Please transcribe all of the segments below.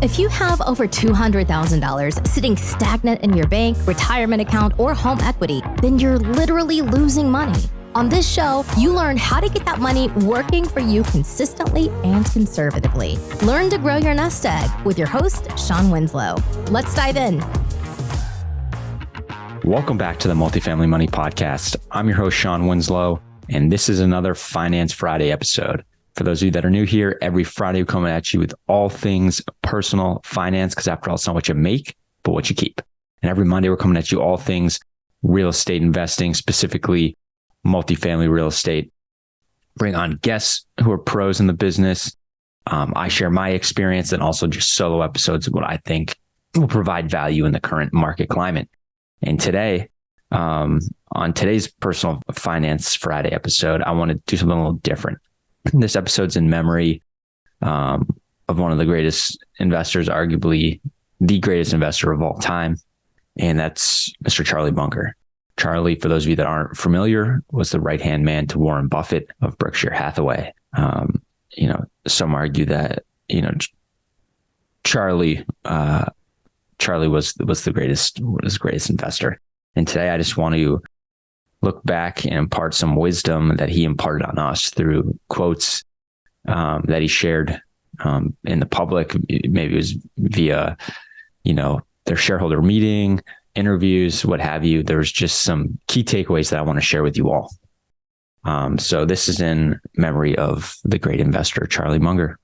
If you have over $200,000 sitting stagnant in your bank, retirement account, or home equity, then you're literally losing money. On this show, you learn how to get that money working for you consistently and conservatively. Learn to grow your nest egg with your host, Shawn Winslow. Let's dive in. Welcome back to the Multifamily Money Podcast. I'm your host, Shawn Winslow, and this is another Finance Friday episode. For those of you that are new here, every Friday we're coming at you with all things personal finance, because after all, it's not what you make, but what you keep. And every Monday we're coming at you all things real estate investing, specifically multifamily real estate. Bring on guests who are pros in the business. I share my experience and also just solo episodes of what I think will provide value in the current market climate. And today, on today's Personal Finance Friday episode, I want to do something a little different. This episode's in memory of one of the greatest investors, arguably the greatest investor of all time, and that's Mr. Charlie Munger. Charlie, for those of you that aren't familiar, was the right-hand man to Warren Buffett of Berkshire Hathaway. Some argue that, Charlie was the greatest investor. And today I just want to look back and impart some wisdom that he imparted on us through quotes that he shared in the public. Maybe it was via, their shareholder meeting, interviews, what have you. There's just some key takeaways that I want to share with you all. So this is in memory of the great investor, Charlie Munger.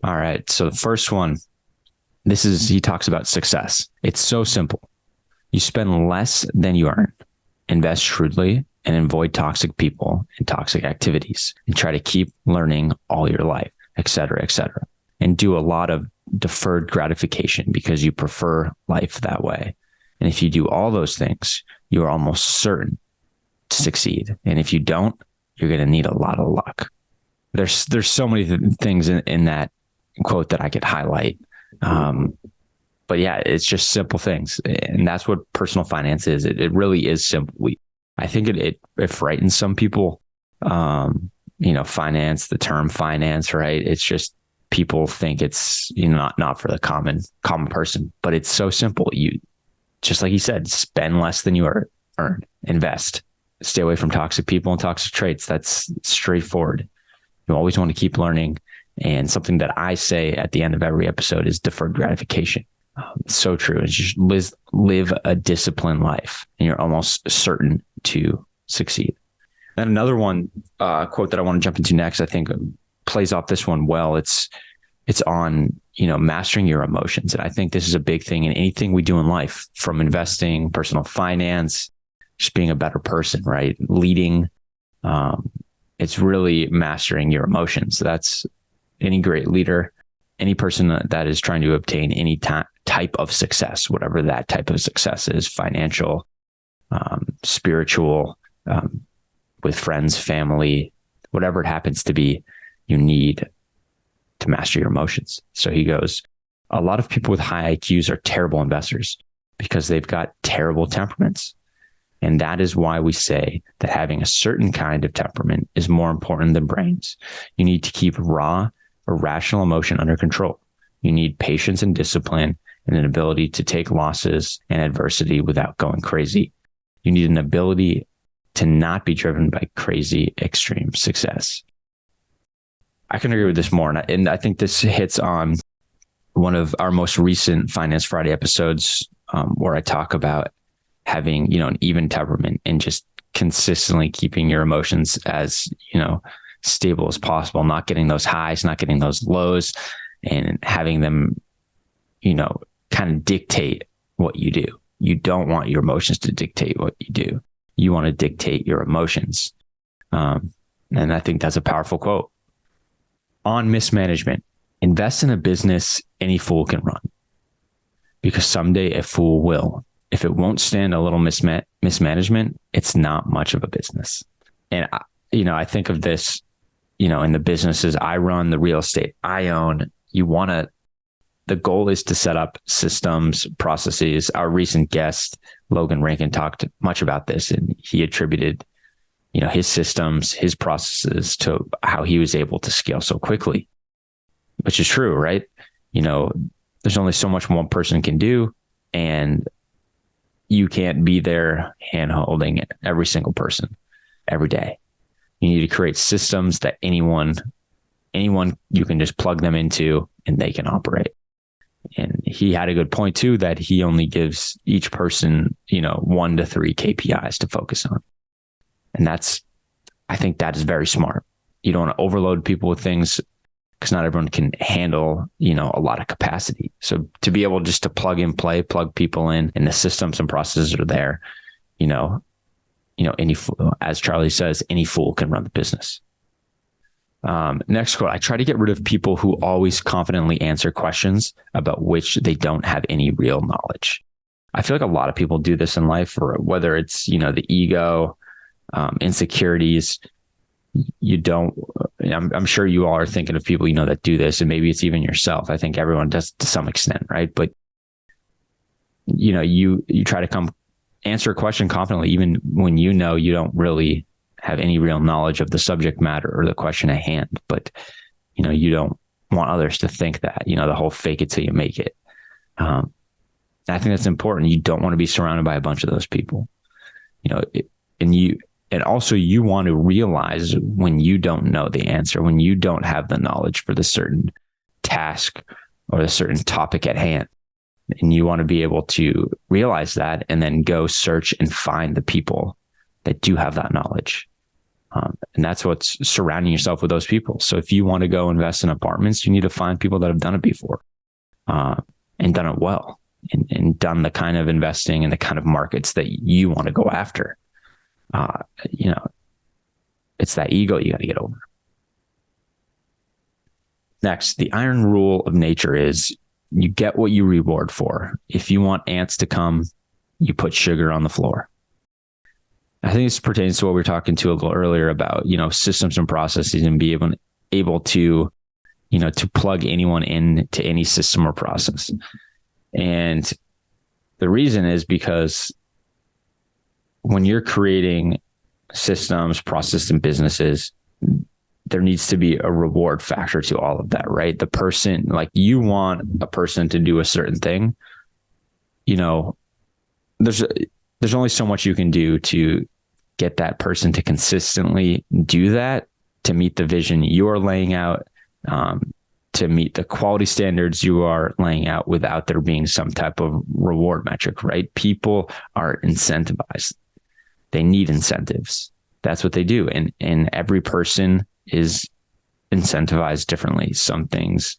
All right. So the first one, he talks about success. It's so simple. You spend less than you earn, invest shrewdly, and avoid toxic people and toxic activities, and try to keep learning all your life, et cetera, and do a lot of deferred gratification because you prefer life that way. And if you do all those things, you are almost certain to succeed. And if you don't, you're going to need a lot of luck. There's so many things in that quote that I could highlight. But yeah, it's just simple things. And that's what personal finance is. It really is simple. I think it frightens some people, finance, the term finance, right? It's just people think it's, not for the common person, but it's so simple. You, just like you said, spend less than you earn, invest, stay away from toxic people and toxic traits. That's straightforward. You always want to keep learning. And something that I say at the end of every episode is deferred gratification. So true. It's just live a disciplined life and you're almost certain to succeed. And another one, quote that I want to jump into next, I think plays off this one well. It's on, mastering your emotions. And I think this is a big thing in anything we do in life, from investing, personal finance, just being a better person, right? Leading. It's really mastering your emotions. That's any great leader, any person that is trying to obtain any type of success, whatever that type of success is, financial, spiritual, with friends, family, whatever it happens to be, you need to master your emotions. So he goes, a lot of people with high IQs are terrible investors because they've got terrible temperaments. And that is why we say that having a certain kind of temperament is more important than brains. You need to keep raw, irrational emotion under control. You need patience and discipline and an ability to take losses and adversity without going crazy. You need an ability to not be driven by crazy extreme success. I can agree with this more. And I think this hits on one of our most recent Finance Friday episodes, where I talk about having, an even temperament and just consistently keeping your emotions as, stable as possible, not getting those highs, not getting those lows, and having them, kind of dictate what you do. You don't want your emotions to dictate what you do. You want to dictate your emotions. And I think that's a powerful quote. On mismanagement, invest in a business any fool can run, because someday a fool will. If it won't stand a little mismanagement, it's not much of a business. And, I think of this, in the businesses I run, the real estate I own, the goal is to set up systems, processes. Our recent guest, Logan Rankin, talked much about this, and he attributed, his systems, his processes to how he was able to scale so quickly. which is true, right? There's only so much one person can do, and you can't be there hand holding every single person every day. You need to create systems that anyone you can just plug them into and they can operate. And he had a good point too, that he only gives each person, 1 to 3 KPIs to focus on. And I think that is very smart. You don't want to overload people with things because not everyone can handle, a lot of capacity. So to be able just to plug and play, plug people in, and the systems and processes are there, any fool, as Charlie says, any fool can run the business. Next quote, I try to get rid of people who always confidently answer questions about which they don't have any real knowledge. I feel like a lot of people do this in life, or whether it's, the ego, insecurities. I'm sure you all are thinking of people, that do this, and maybe it's even yourself. I think everyone does to some extent, right? But, you try to answer a question confidently, even when you don't really have any real knowledge of the subject matter or the question at hand. But, you don't want others to think that, the whole fake it till you make it. I think that's important. You don't want to be surrounded by a bunch of those people, and also you want to realize when you don't know the answer, when you don't have the knowledge for the certain task or the certain topic at hand. And you want to be able to realize that and then go search and find the people that do have that knowledge. And that's what's surrounding yourself with those people. So if you want to go invest in apartments, you need to find people that have done it before, and done it well, and done the kind of investing and the kind of markets that you want to go after. It's that ego you got to get over. Next, the iron rule of nature is you get what you reward for. If you want ants to come, you put sugar on the floor. I think this pertains to what we were talking to a little earlier about, systems and processes, and be able to, to plug anyone into any system or process. And the reason is because when you're creating systems, processes, and businesses, there needs to be a reward factor to all of that, right? The person, like, you want a person to do a certain thing, there's only so much you can do to get that person to consistently do that, to meet the vision you are laying out, to meet the quality standards you are laying out, without there being some type of reward metric, right? People are incentivized. They need incentives. That's what they do. And every person is incentivized differently. Some things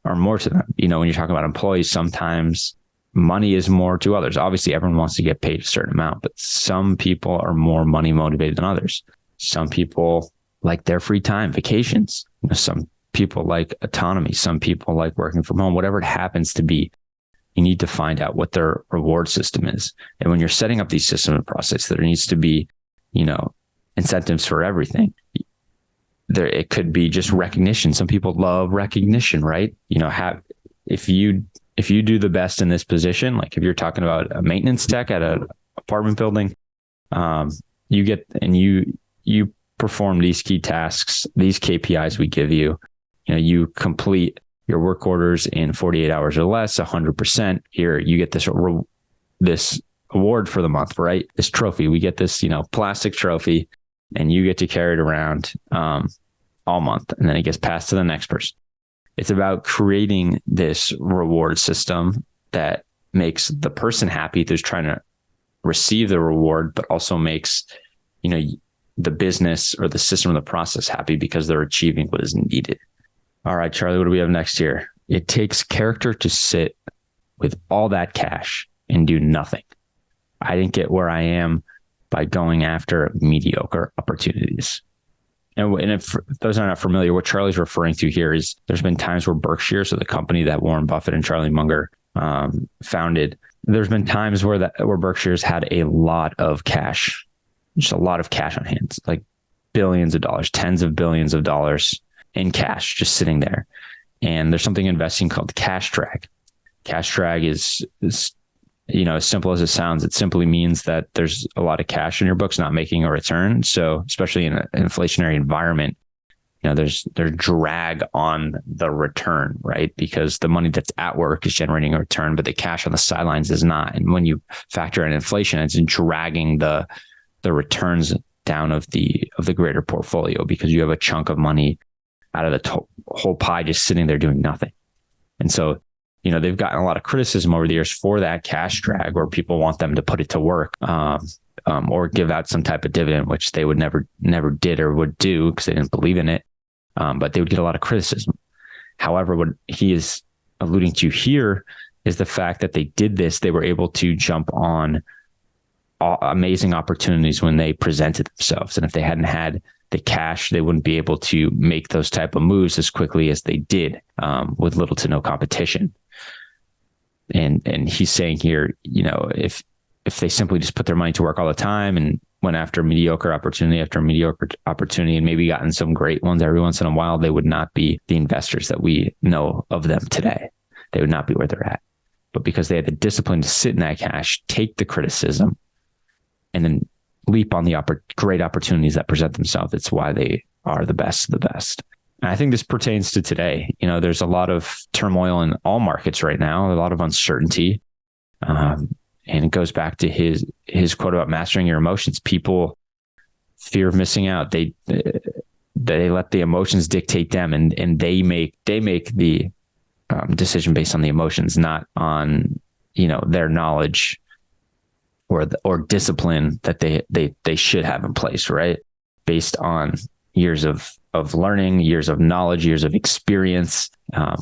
are more to them. When you're talking about employees, sometimes money is more to others. Obviously, everyone wants to get paid a certain amount, but some people are more money motivated than others. Some people like their free time, vacations. Some people like autonomy. Some people like working from home, whatever it happens to be. You need to find out what their reward system is. And when you're setting up these systems and processes, there needs to be, incentives for everything. It could be just recognition. Some people love recognition, right? If you do the best in this position, like if you're talking about a maintenance tech at an apartment building, you perform these key tasks, these KPIs we give you, you complete your work orders in 48 hours or less, 100%. Here, you get this award for the month, right? This trophy. We get this, plastic trophy, and you get to carry it around all month, and then it gets passed to the next person. It's about creating this reward system that makes the person happy who's trying to receive the reward, but also makes, the business or the system or the process happy because they're achieving what is needed. All right, Charlie, what do we have next here? It takes character to sit with all that cash and do nothing. I didn't get where I am by going after mediocre opportunities. And if those are not familiar, what Charlie's referring to here is there's been times where Berkshire, so the company that Warren Buffett and Charlie Munger founded, there's been times where Berkshire's had a lot of cash, just a lot of cash on hand, like billions of dollars, tens of billions of dollars in cash just sitting there. And there's something in investing called cash drag. Cash drag is as simple as it sounds. It simply means that there's a lot of cash in your books not making a return. So especially in an inflationary environment, there's drag on the return, right? Because the money that's at work is generating a return, but the cash on the sidelines is not. And when you factor in inflation, it's dragging the returns down of the greater portfolio, because you have a chunk of money out of the whole pie just sitting there doing nothing. And so, they've gotten a lot of criticism over the years for that cash drag, where people want them to put it to work, or give out some type of dividend, which they would never did or would do because they didn't believe in it. But they would get a lot of criticism. However, what he is alluding to here is the fact that they did this. They were able to jump on amazing opportunities when they presented themselves. And if they hadn't had the cash, they wouldn't be able to make those type of moves as quickly as they did, with little to no competition. And he's saying here, if they simply just put their money to work all the time and went after mediocre opportunity after mediocre opportunity and maybe gotten some great ones every once in a while, they would not be the investors that we know of them today. They would not be where they're at. But because they had the discipline to sit in that cash, take the criticism, and then leap on the great opportunities that present themselves, it's why they are the best of the best. And I think this pertains to today. There's a lot of turmoil in all markets right now, a lot of uncertainty. And it goes back to his quote about mastering your emotions. People fear of missing out. They let the emotions dictate them, and they make the decision based on the emotions, not on their knowledge or discipline that they should have in place, right? Based on years of learning, years of knowledge, years of experience,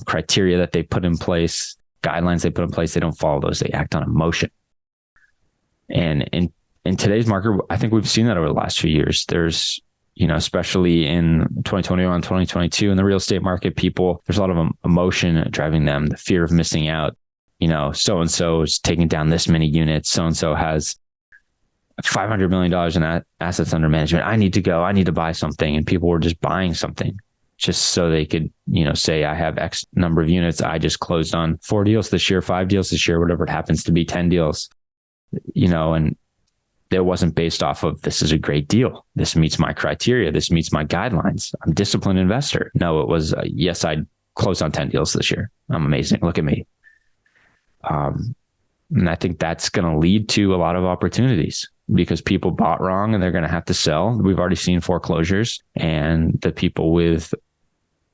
criteria that they put in place, guidelines they put in place. They don't follow those. They act on emotion. And in today's market, I think we've seen that over the last few years. There's, especially in 2021, 2022, in the real estate market, there's a lot of emotion driving them, the fear of missing out. So-and-so is taking down this many units. So-and-so has $500 million in assets under management. I need to buy something. And people were just buying something just so they could, say, I have X number of units. I just closed on 4 deals this year, 5 deals this year, whatever it happens to be, 10 deals. And it wasn't based off of, this is a great deal. This meets my criteria. This meets my guidelines. I'm a disciplined investor. No, it was, yes, I closed on 10 deals this year. I'm amazing. Look at me. And I think that's going to lead to a lot of opportunities because people bought wrong and they're going to have to sell. We've already seen foreclosures, and the people with,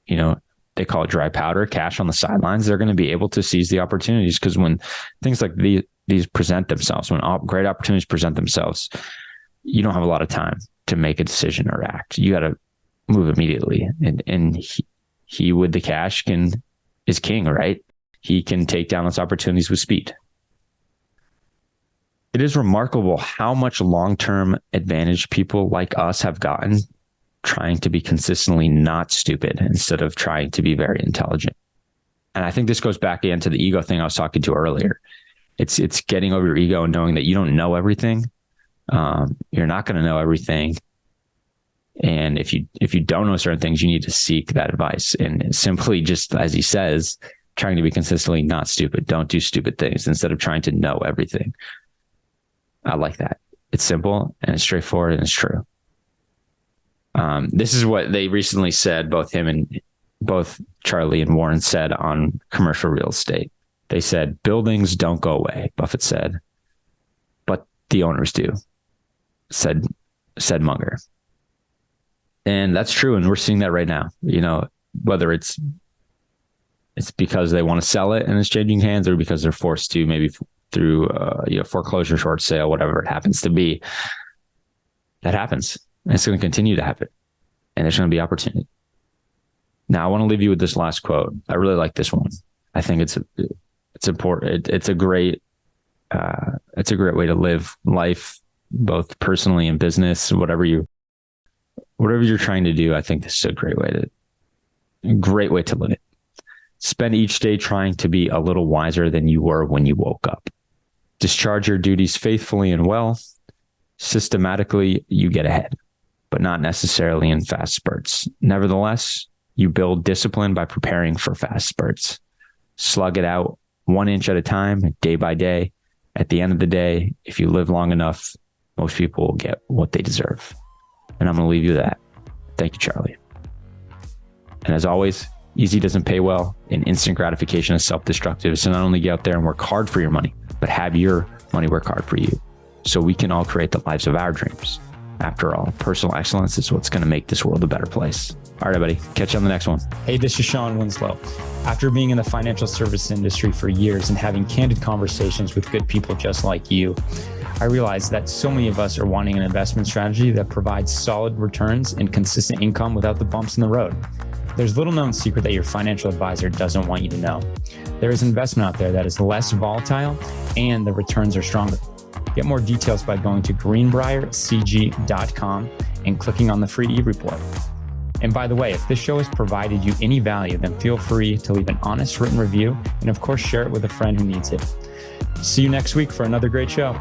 they call it dry powder, cash on the sidelines, they're going to be able to seize the opportunities, because when things like these present themselves, when great opportunities present themselves, you don't have a lot of time to make a decision or act. You got to move immediately. And he with the cash is king, right? He can take down those opportunities with speed. It is remarkable how much long-term advantage people like us have gotten trying to be consistently not stupid instead of trying to be very intelligent. And I think this goes back again to the ego thing I was talking to earlier. It's getting over your ego and knowing that you don't know everything. You're not going to know everything. And if you don't know certain things, you need to seek that advice. And simply, just as he says, trying to be consistently not stupid. Don't do stupid things instead of trying to know everything. I like that. It's simple and it's straightforward and it's true. This is what they recently said, both Charlie and Warren said on commercial real estate. They said, buildings don't go away, Buffett said, but the owners do, said Munger. And that's true. And we're seeing that right now, whether it's because they want to sell it and it's changing hands, or because they're forced to, maybe through foreclosure, short sale, whatever it happens to be. That happens. And it's going to continue to happen. And there's going to be opportunity. Now, I want to leave you with this last quote. I really like this one. I think it's important. It's a great way to live life, both personally and business. Whatever you're trying to do, I think this is a great way to live it. Spend each day trying to be a little wiser than you were when you woke up. Discharge your duties faithfully and well. Systematically, you get ahead, but not necessarily in fast spurts. Nevertheless, you build discipline by preparing for fast spurts. Slug it out 1 inch at a time, day by day. At the end of the day, if you live long enough, most people will get what they deserve. And I'm going to leave you with that. Thank you, Charlie. And as always, easy doesn't pay well, and instant gratification is self-destructive. So not only get out there and work hard for your money, but have your money work hard for you so we can all create the lives of our dreams. After all, personal excellence is what's going to make this world a better place. All right, everybody, catch you on the next one. Hey, this is Shawn Winslow. After being in the financial service industry for years and having candid conversations with good people just like you, I realized that so many of us are wanting an investment strategy that provides solid returns and consistent income without the bumps in the road. There's little known secret that your financial advisor doesn't want you to know. There is investment out there that is less volatile and the returns are stronger. Get more details by going to greenbriercg.com and clicking on the free e-report. And by the way, if this show has provided you any value, then feel free to leave an honest written review and of course share it with a friend who needs it. See you next week for another great show.